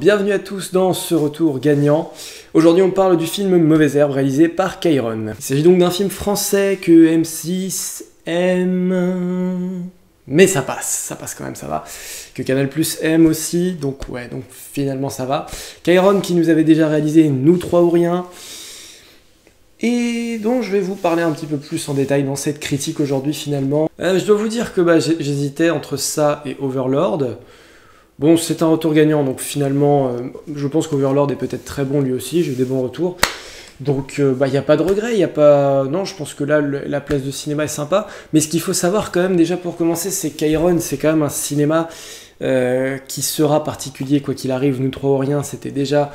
Bienvenue à tous dans ce retour gagnant. Aujourd'hui on parle du film Mauvaises Herbes réalisé par Kairon. Il s'agit donc d'un film français que M6 aime... Mais ça passe quand même, ça va. Que Canal+ aime aussi, donc finalement ça va. Kairon qui nous avait déjà réalisé Nous trois ou rien. Et donc je vais vous parler un petit peu plus en détail dans cette critique aujourd'hui finalement. Je dois vous dire que j'hésitais entre ça et Overlord. Bon, c'est un retour gagnant, donc finalement, je pense qu'Overlord est peut-être très bon lui aussi, j'ai eu des bons retours. Donc, il n'y a pas de regret, il n'y a pas... Non, je pense que là, la place de cinéma est sympa. Mais ce qu'il faut savoir quand même, déjà pour commencer, c'est Kairon, c'est quand même un cinéma qui sera particulier, quoi qu'il arrive. Nous trois ou rien, c'était déjà...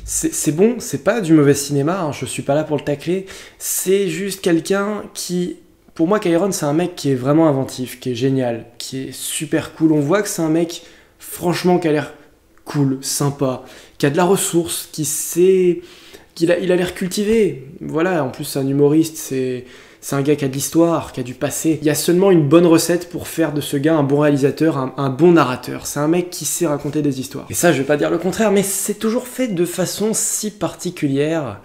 C'est bon, c'est pas du mauvais cinéma, hein, je suis pas là pour le tacler. C'est juste quelqu'un qui... Pour moi, Kairon, c'est un mec qui est vraiment inventif, qui est génial, qui est super cool. On voit que c'est un mec... Franchement, qui a l'air cool, sympa, qui a de la ressource, il a l'air cultivé. Voilà, en plus c'est un humoriste, c'est un gars qui a de l'histoire, qui a du passé. Il y a seulement une bonne recette pour faire de ce gars un bon réalisateur, un bon narrateur. C'est un mec qui sait raconter des histoires. Et ça, je vais pas dire le contraire, mais c'est toujours fait de façon si particulière,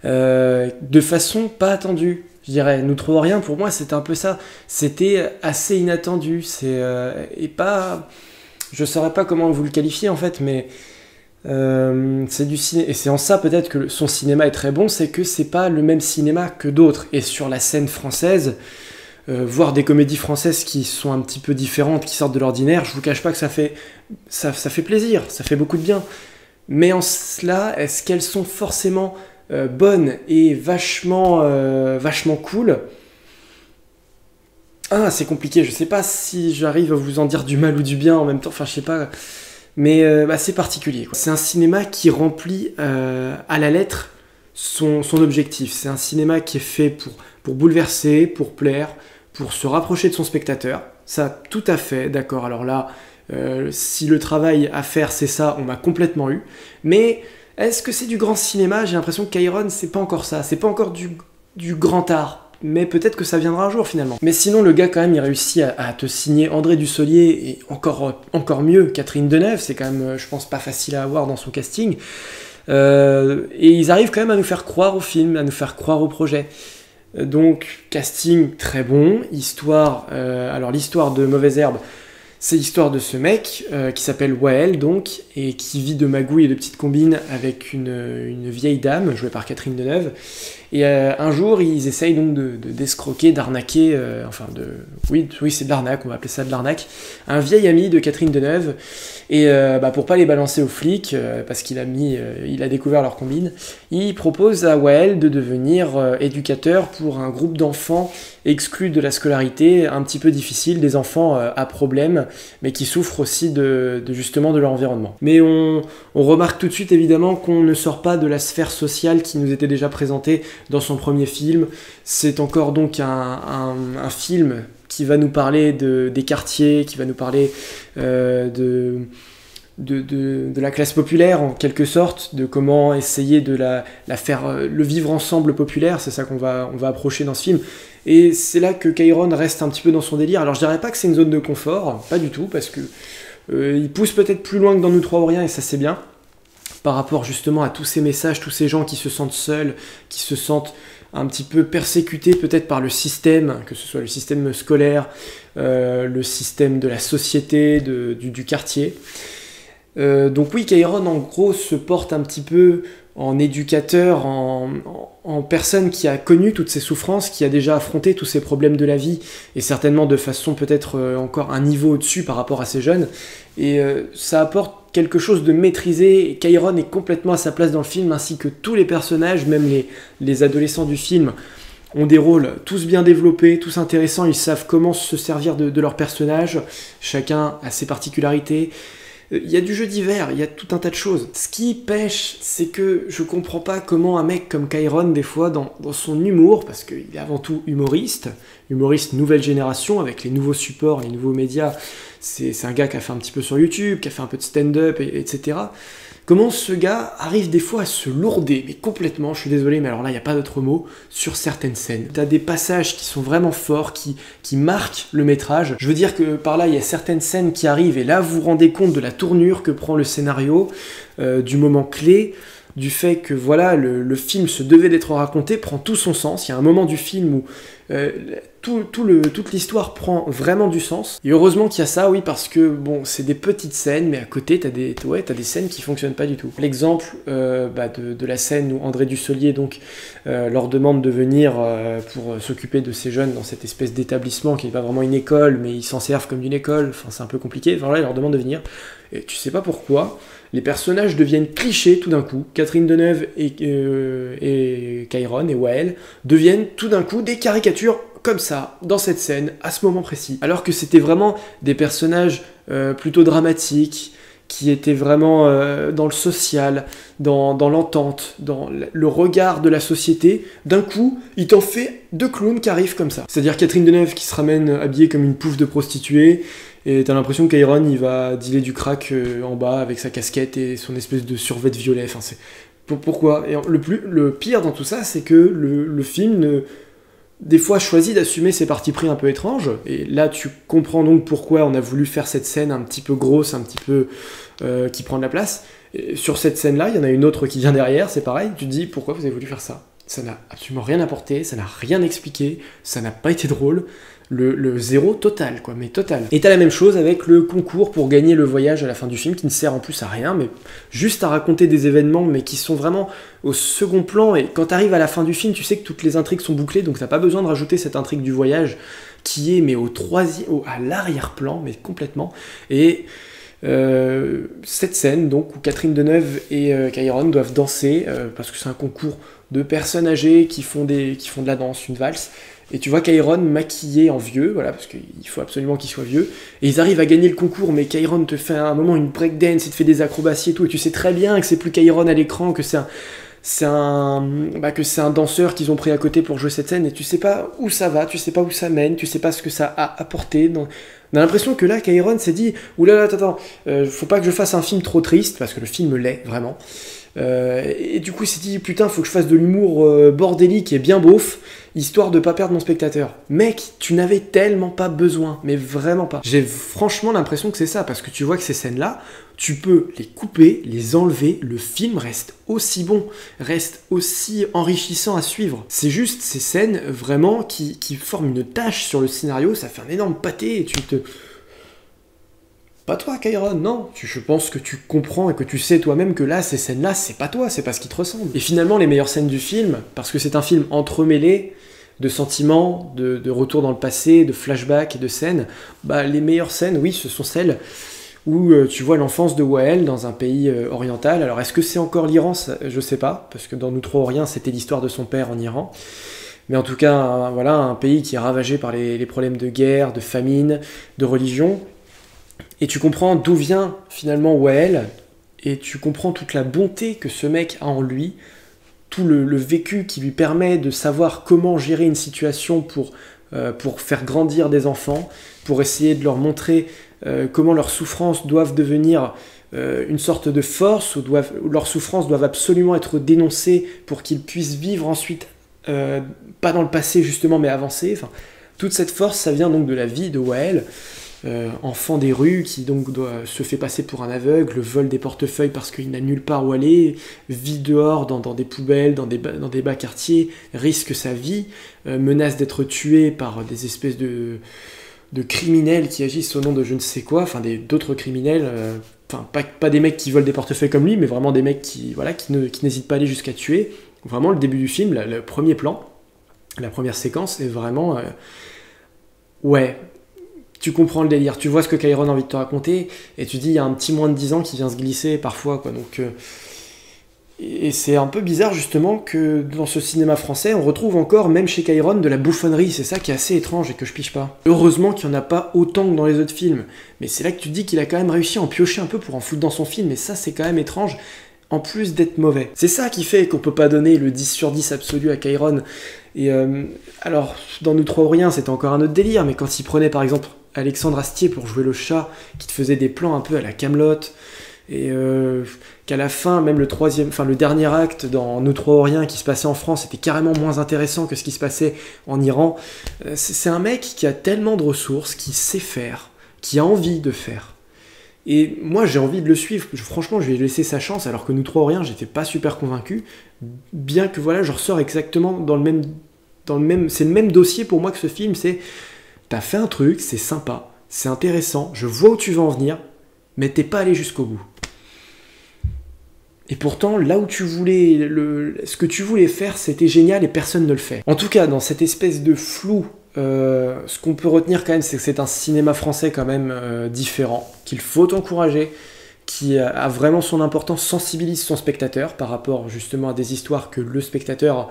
de façon pas attendue. Je dirais, Nous trois ou rien, pour moi, c'était un peu ça. C'était assez inattendu, et pas... Je saurais pas comment vous le qualifier en fait, mais c'est du cinéma. Et c'est en ça peut-être que son cinéma est très bon, c'est que c'est pas le même cinéma que d'autres. Et sur la scène française, voir des comédies françaises qui sont un petit peu différentes, qui sortent de l'ordinaire, je vous cache pas que ça fait plaisir, ça fait beaucoup de bien. Mais en cela, est-ce qu'elles sont forcément bonnes et vachement cool ? Ah, c'est compliqué, je sais pas si j'arrive à vous en dire du mal ou du bien en même temps, enfin je sais pas, mais c'est particulier, quoi. C'est un cinéma qui remplit à la lettre son objectif. C'est un cinéma qui est fait pour bouleverser, pour plaire, pour se rapprocher de son spectateur. Ça, tout à fait, d'accord, alors là, si le travail à faire c'est ça, on m'a complètement eu, mais est-ce que c'est du grand cinéma ? J'ai l'impression que Kairon, c'est pas encore ça, c'est pas encore du grand art. Mais peut-être que ça viendra un jour finalement. Mais sinon le gars quand même il réussit à te signer André Dussolier et encore mieux Catherine Deneuve, c'est quand même je pense pas facile à avoir dans son casting. Et ils arrivent quand même à nous faire croire au film, à nous faire croire au projet. Donc casting très bon, histoire, alors l'histoire de Mauvaises Herbes, c'est l'histoire de ce mec qui s'appelle Wael donc, et qui vit de magouilles et de petites combines avec une vieille dame jouée par Catherine Deneuve. Et un jour, ils essayent donc d'escroquer, d'arnaquer, oui c'est de l'arnaque, on va appeler ça de l'arnaque, un vieil ami de Catherine Deneuve. Et pour pas les balancer aux flics, parce qu'il a découvert leur combine, il propose à Wael de devenir éducateur pour un groupe d'enfants exclus de la scolarité, un petit peu difficile, des enfants à problème, mais qui souffrent aussi justement de leur environnement. Mais on remarque tout de suite évidemment qu'on ne sort pas de la sphère sociale qui nous était déjà présentée dans son premier film. C'est encore donc un film qui va nous parler des quartiers, qui va nous parler de la classe populaire en quelque sorte, de comment essayer de la faire le vivre ensemble populaire, c'est ça qu'on va approcher dans ce film. Et c'est là que Kairon reste un petit peu dans son délire. Alors je dirais pas que c'est une zone de confort, pas du tout, parce que il pousse peut-être plus loin que dans Nous trois ou rien, et ça c'est bien, par rapport justement à tous ces messages, tous ces gens qui se sentent seuls, qui se sentent un petit peu persécutés peut-être par le système, que ce soit le système scolaire, le système de la société, du quartier. Donc oui, Kairon en gros se porte un petit peu en éducateur, en personne qui a connu toutes ces souffrances, qui a déjà affronté tous ces problèmes de la vie, et certainement de façon peut-être encore un niveau au-dessus par rapport à ces jeunes. Et ça apporte quelque chose de maîtrisé, et Kairon est complètement à sa place dans le film, ainsi que tous les personnages, même les adolescents du film, ont des rôles tous bien développés, tous intéressants, ils savent comment se servir de leurs personnages, chacun a ses particularités. Il y a du jeu divers, il y a tout un tas de choses. Ce qui pêche, c'est que je comprends pas comment un mec comme Kairon, des fois, dans son humour, parce qu'il est avant tout humoriste, humoriste nouvelle génération, avec les nouveaux supports, les nouveaux médias. C'est un gars qui a fait un petit peu sur YouTube, qui a fait un peu de stand-up, etc. Comment ce gars arrive des fois à se lourder, mais complètement, je suis désolé, mais alors là, il n'y a pas d'autre mot, sur certaines scènes. T'as des passages qui sont vraiment forts, qui marquent le métrage. Je veux dire que par là, il y a certaines scènes qui arrivent, et là, vous vous rendez compte de la tournure que prend le scénario, du moment clé, du fait que voilà, le film se devait d'être raconté, prend tout son sens. Il y a un moment du film où toute l'histoire prend vraiment du sens. Et heureusement qu'il y a ça, oui, parce que bon, c'est des petites scènes, mais à côté, t'as des scènes qui fonctionnent pas du tout. L'exemple de la scène où André Dussolier donc, leur demande de venir pour s'occuper de ces jeunes dans cette espèce d'établissement qui n'est pas vraiment une école, mais ils s'en servent comme d'une école, enfin c'est un peu compliqué. Enfin là, il leur demande de venir, et tu sais pas pourquoi. Les personnages deviennent clichés tout d'un coup. Catherine Deneuve et Kairon et Wael deviennent tout d'un coup des caricatures comme ça, dans cette scène, à ce moment précis. Alors que c'était vraiment des personnages plutôt dramatiques, qui étaient vraiment dans le social, dans l'entente, dans le regard de la société. D'un coup, il t'en fait deux clowns qui arrivent comme ça. C'est-à-dire Catherine Deneuve qui se ramène habillée comme une pouffe de prostituée, et t'as l'impression que Kairon, il va dealer du crack en bas avec sa casquette et son espèce de survêt violet. Enfin, c'est... Pourquoi ? Et le pire dans tout ça, c'est que le film, des fois, choisit d'assumer ses partis pris un peu étranges. Et là, tu comprends donc pourquoi on a voulu faire cette scène un petit peu grosse, un petit peu qui prend de la place. Et sur cette scène-là, il y en a une autre qui vient derrière, c'est pareil. Tu te dis, pourquoi vous avez voulu faire ça ? Ça n'a absolument rien apporté, ça n'a rien expliqué, ça n'a pas été drôle. Le zéro total, quoi, mais total. Et t'as la même chose avec le concours pour gagner le voyage à la fin du film, qui ne sert en plus à rien, mais juste à raconter des événements, mais qui sont vraiment au second plan, et quand t'arrives à la fin du film, tu sais que toutes les intrigues sont bouclées, donc t'as pas besoin de rajouter cette intrigue du voyage, qui est, mais à l'arrière-plan, mais complètement, et... cette scène donc où Catherine Deneuve et Kairon doivent danser parce que c'est un concours de personnes âgées qui font de la danse, une valse, et tu vois Kairon maquillé en vieux, voilà, parce qu'il faut absolument qu'il soit vieux, et ils arrivent à gagner le concours, mais Kairon te fait à un moment une breakdance, il te fait des acrobaties et tout, et tu sais très bien que c'est plus Kairon à l'écran, que c'est un danseur qu'ils ont pris à côté pour jouer cette scène, et tu sais pas où ça va, tu sais pas où ça mène, tu sais pas ce que ça a apporté. On a l'impression que là, Kairon s'est dit, oulala, attends, faut pas que je fasse un film trop triste, parce que le film l'est, vraiment. Et du coup, il s'est dit, putain, faut que je fasse de l'humour bordélique et bien beauf, histoire de pas perdre mon spectateur. Mec, tu n'avais tellement pas besoin, mais vraiment pas. J'ai franchement l'impression que c'est ça, parce que tu vois que ces scènes-là, tu peux les couper, les enlever, le film reste aussi bon, reste aussi enrichissant à suivre. C'est juste ces scènes vraiment qui forment une tache sur le scénario, ça fait un énorme pâté et tu te... Pas toi, Kairon, non. Je pense que tu comprends et que tu sais toi-même que là, ces scènes-là, c'est pas toi, c'est pas ce qui te ressemble. Et finalement, les meilleures scènes du film, parce que c'est un film entremêlé de sentiments, de retour dans le passé, de flashbacks et de scènes, bah les meilleures scènes, oui, ce sont celles où tu vois l'enfance de Wael dans un pays oriental. Alors est-ce que c'est encore l'Iran ? Je sais pas, parce que dans Nous trois Oriens, c'était l'histoire de son père en Iran. Mais en tout cas, voilà, un pays qui est ravagé par les problèmes de guerre, de famine, de religion. Et tu comprends d'où vient finalement Wael, et tu comprends toute la bonté que ce mec a en lui, tout le vécu qui lui permet de savoir comment gérer une situation pour faire grandir des enfants, pour essayer de leur montrer comment leurs souffrances doivent devenir une sorte de force, ou leurs souffrances doivent absolument être dénoncées pour qu'ils puissent vivre ensuite, pas dans le passé justement, mais avancer. Enfin, toute cette force, ça vient donc de la vie de Wael, enfant des rues, qui donc se fait passer pour un aveugle, vole des portefeuilles parce qu'il n'a nulle part où aller, vit dehors dans des poubelles, dans des bas quartiers, risque sa vie, menace d'être tué par des espèces de criminels qui agissent au nom de je ne sais quoi, enfin d'autres criminels, pas des mecs qui volent des portefeuilles comme lui, mais vraiment des mecs qui n'hésitent pas à aller jusqu'à tuer. Vraiment, le début du film, le premier plan, la première séquence est vraiment... ouais... Tu comprends le délire, tu vois ce que Kairon a envie de te raconter, et tu dis, il y a un petit moins de 10 ans qui vient se glisser parfois, quoi. Donc, et c'est un peu bizarre, justement, que dans ce cinéma français, on retrouve encore, même chez Kairon, de la bouffonnerie. C'est ça qui est assez étrange et que je pige pas. Heureusement qu'il n'y en a pas autant que dans les autres films. Mais c'est là que tu te dis qu'il a quand même réussi à en piocher un peu pour en foutre dans son film, et ça, c'est quand même étrange. en plus d'être mauvais. C'est ça qui fait qu'on peut pas donner le 10 sur 10 absolu à Chiron. Et alors, dans Nous trois ou rien, c'était encore un autre délire, mais quand il prenait par exemple Alexandre Astier pour jouer le chat, qui te faisait des plans un peu à la Kaamelott, et qu'à la fin, même le dernier acte dans Nous trois ou rien qui se passait en France était carrément moins intéressant que ce qui se passait en Iran. C'est un mec qui a tellement de ressources, qui sait faire, qui a envie de faire. Et moi, j'ai envie de le suivre. Franchement, je vais lui laisser sa chance, alors que Nous trois ou rien, j'étais pas super convaincu. Bien que voilà, je ressors exactement c'est le même dossier pour moi que ce film. C'est, t'as fait un truc, c'est sympa, c'est intéressant, je vois où tu veux en venir, mais t'es pas allé jusqu'au bout. Et pourtant, là où tu voulais, ce que tu voulais faire, c'était génial et personne ne le fait. En tout cas, dans cette espèce de flou, ce qu'on peut retenir quand même, c'est que c'est un cinéma français quand même différent, qu'il faut encourager, qui a vraiment son importance, sensibilise son spectateur par rapport justement à des histoires que le spectateur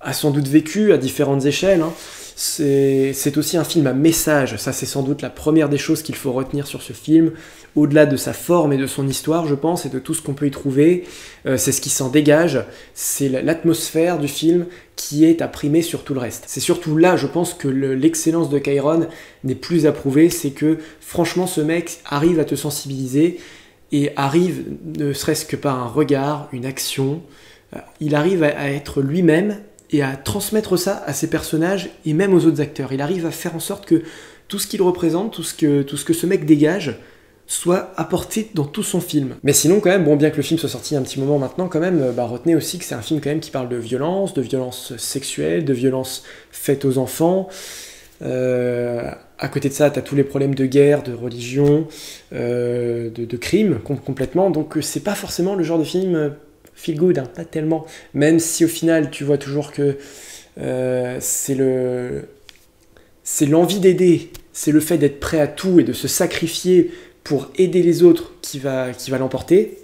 a sans doute vécues à différentes échelles. Hein. C'est aussi un film à message, ça c'est sans doute la première des choses qu'il faut retenir sur ce film, au-delà de sa forme et de son histoire je pense, et de tout ce qu'on peut y trouver, c'est ce qui s'en dégage, c'est l'atmosphère du film qui est à primer sur tout le reste. C'est surtout là je pense que l'excellence de Chiron n'est plus à prouver, c'est que franchement ce mec arrive à te sensibiliser, et arrive, ne serait-ce que par un regard, une action, il arrive à être lui-même, et à transmettre ça à ses personnages et même aux autres acteurs. Il arrive à faire en sorte que tout ce qu'il représente, tout ce que ce mec dégage, soit apporté dans tout son film. Mais sinon quand même, bon, bien que le film soit sorti il y a un petit moment maintenant, quand même, retenez aussi que c'est un film quand même qui parle de violence sexuelle, de violence faite aux enfants. À côté de ça, t'as tous les problèmes de guerre, de religion, de crimes complètement. Donc c'est pas forcément le genre de film feel good, hein, pas tellement. Même si au final, tu vois toujours que c'est l'envie d'aider, c'est le fait d'être prêt à tout et de se sacrifier pour aider les autres qui va l'emporter.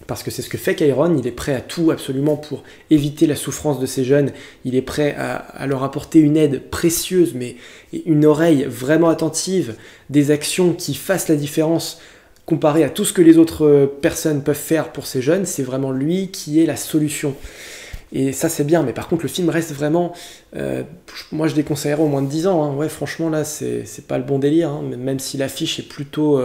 Parce que c'est ce que fait Chiron, il est prêt à tout absolument pour éviter la souffrance de ces jeunes, il est prêt à leur apporter une aide précieuse, mais une oreille vraiment attentive, des actions qui fassent la différence comparé à tout ce que les autres personnes peuvent faire pour ces jeunes. C'est vraiment lui qui est la solution. Et ça c'est bien, mais par contre le film reste vraiment... moi je déconseillerais au moins de 10 ans, hein. Ouais, franchement là c'est pas le bon délire, hein. Même si l'affiche est plutôt...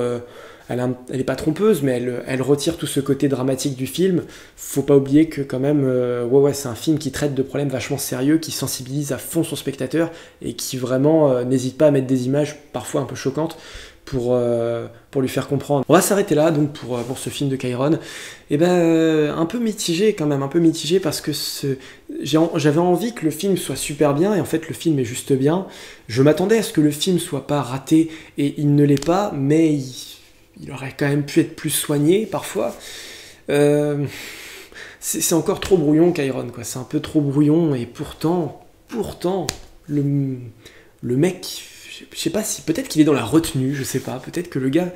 elle est pas trompeuse, mais elle retire tout ce côté dramatique du film. Faut pas oublier que quand même, c'est un film qui traite de problèmes vachement sérieux, qui sensibilise à fond son spectateur, et qui vraiment n'hésite pas à mettre des images parfois un peu choquantes, pour lui faire comprendre. On va s'arrêter là donc pour ce film de Chiron. Et un peu mitigé quand même, un peu mitigé parce que j'avais envie que le film soit super bien, et en fait le film est juste bien. Je m'attendais à ce que le film soit pas raté, et il ne l'est pas, mais il aurait quand même pu être plus soigné parfois. C'est encore trop brouillon Chiron, quoi. C'est un peu trop brouillon, et pourtant le mec... Je sais pas si, peut-être qu'il est dans la retenue, je sais pas, peut-être que le gars,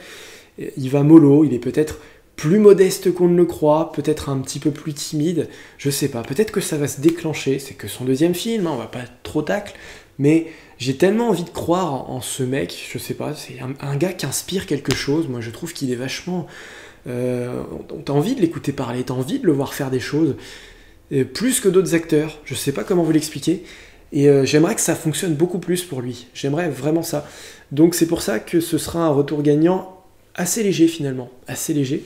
il va mollo, il est peut-être plus modeste qu'on ne le croit, peut-être un petit peu plus timide, je sais pas, peut-être que ça va se déclencher, c'est que son deuxième film, hein, on va pas être trop tacle, mais j'ai tellement envie de croire en ce mec, je sais pas, c'est un gars qui inspire quelque chose, moi je trouve qu'il est vachement... t'as envie de l'écouter parler, t'as envie de le voir faire des choses, plus que d'autres acteurs, je sais pas comment vous l'expliquer. Et j'aimerais que ça fonctionne beaucoup plus pour lui. J'aimerais vraiment ça. Donc c'est pour ça que ce sera un retour gagnant assez léger finalement. Assez léger.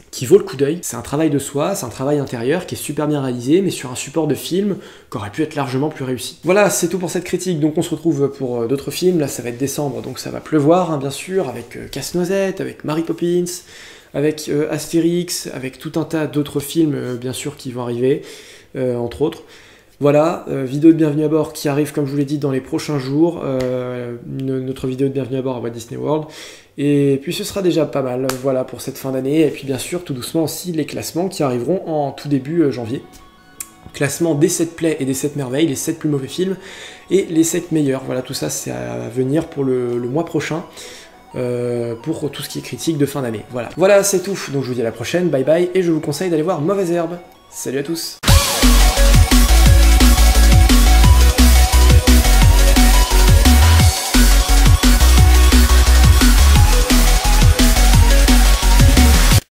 Qui vaut le coup d'œil. C'est un travail de soi, c'est un travail intérieur qui est super bien réalisé, mais sur un support de film qui aurait pu être largement plus réussi. Voilà, c'est tout pour cette critique. Donc on se retrouve pour d'autres films. Là ça va être décembre, donc ça va pleuvoir, hein, bien sûr, avec Casse-Noisette, avec Mary Poppins, avec Astérix, avec tout un tas d'autres films, bien sûr, qui vont arriver, entre autres. Voilà, vidéo de Bienvenue à bord qui arrive, comme je vous l'ai dit, dans les prochains jours, notre vidéo de Bienvenue à bord à Walt Disney World, et puis ce sera déjà pas mal, voilà, pour cette fin d'année, et puis bien sûr, tout doucement aussi, les classements qui arriveront en tout début janvier. Classement des 7 plays et des 7 merveilles, les 7 plus mauvais films, et les 7 meilleurs, voilà, tout ça c'est à venir pour le mois prochain, pour tout ce qui est critique de fin d'année, voilà. Voilà, c'est tout, donc je vous dis à la prochaine, bye bye, et je vous conseille d'aller voir Mauvaise Herbe. Salut à tous.